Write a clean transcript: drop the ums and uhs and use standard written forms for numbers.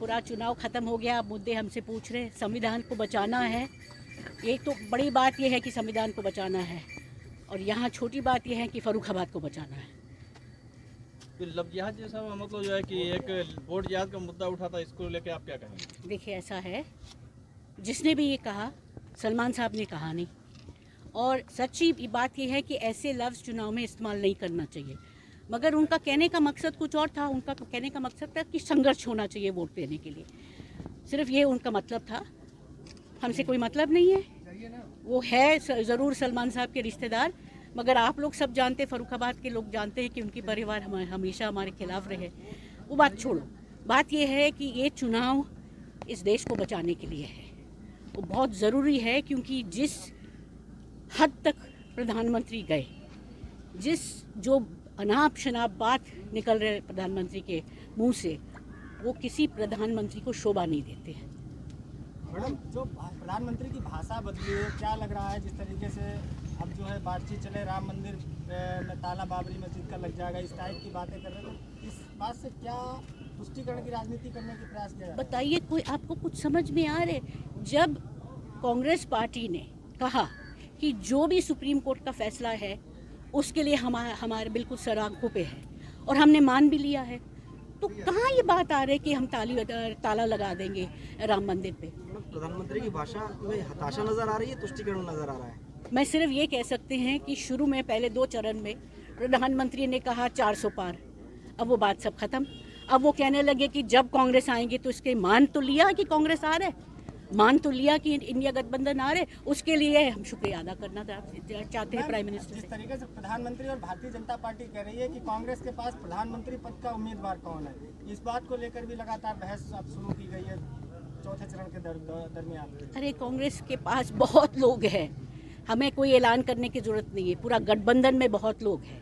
पूरा चुनाव ख़त्म हो गया, मुद्दे हमसे पूछ रहे, संविधान को बचाना है। एक तो बड़ी बात यह है कि संविधान को बचाना है, और यहाँ छोटी बात यह है कि फर्रुखाबाद को बचाना है। फिर लव जिहाद जैसा मतलब जो है कि एक वोट जिहाद का मुद्दा उठा था, इसको लेके आप क्या कहेंगे? देखिए, ऐसा है, जिसने भी ये कहा सलमान साहब ने कहा नहीं, और सच्ची बात यह है कि ऐसे लफ्ज़ चुनाव में इस्तेमाल नहीं करना चाहिए। मगर उनका कहने का मकसद कुछ और था। उनका कहने का मकसद था कि संघर्ष होना चाहिए वोट देने के लिए, सिर्फ ये उनका मतलब था। हमसे कोई मतलब नहीं है। वो है ज़रूर सलमान साहब के रिश्तेदार, मगर आप लोग सब जानते, फर्रुखाबाद के लोग जानते हैं कि उनकी परिवार हमेशा हमारे खिलाफ रहे। वो बात छोड़ो, बात यह है कि ये चुनाव इस देश को बचाने के लिए है। वो बहुत ज़रूरी है, क्योंकि जिस हद तक प्रधानमंत्री गए, जो अनाप शनाप बात निकल रहे प्रधानमंत्री के मुंह से, वो किसी प्रधानमंत्री को शोभा नहीं देते हैं। मैडम, जो प्रधानमंत्री की भाषा बदली है, क्या लग रहा है जिस तरीके से अब जो है बातचीत चले, राम मंदिर में ताला बाबरी मस्जिद का लग जाएगा, इस टाइप की बातें कर रहे हैं, तो इस बात से क्या तुष्टिकरण की राजनीति करने की प्रयास किया? बताइए, कोई आपको कुछ समझ में आ रहे? जब कांग्रेस पार्टी ने कहा कि जो भी सुप्रीम कोर्ट का फैसला है उसके लिए हमारे बिल्कुल सर आंखों पे है, और हमने मान भी लिया है, तो कहाँ ये बात आ रही है कि हम ताला लगा देंगे राम मंदिर पे? प्रधानमंत्री की भाषा में हताशा नजर आ रही है, तुष्टिकरण नजर आ रहा है? मैं सिर्फ ये कह सकते हैं कि शुरू में पहले 2 चरण में प्रधानमंत्री ने कहा 400 पार, अब वो बात सब खत्म। अब वो कहने लगे कि जब कांग्रेस आएंगे तो इसके मान तो लिया कि कांग्रेस आ रहे, मान तो लिया कि इंडिया गठबंधन आ रहे, उसके लिए हम शुक्रिया अदा करना चाहते हैं प्राइम मिनिस्टर से। जिस तरीके से प्रधानमंत्री और भारतीय जनता पार्टी कह रही है कि कांग्रेस के पास प्रधानमंत्री पद का उम्मीदवार कौन है, इस बात को लेकर भी लगातार बहस अब शुरू की गई है चौथे चरण के दरमियान। अरे, कांग्रेस के पास बहुत लोग हैं, हमें कोई ऐलान करने की जरूरत नहीं है, पूरा गठबंधन में बहुत लोग हैं।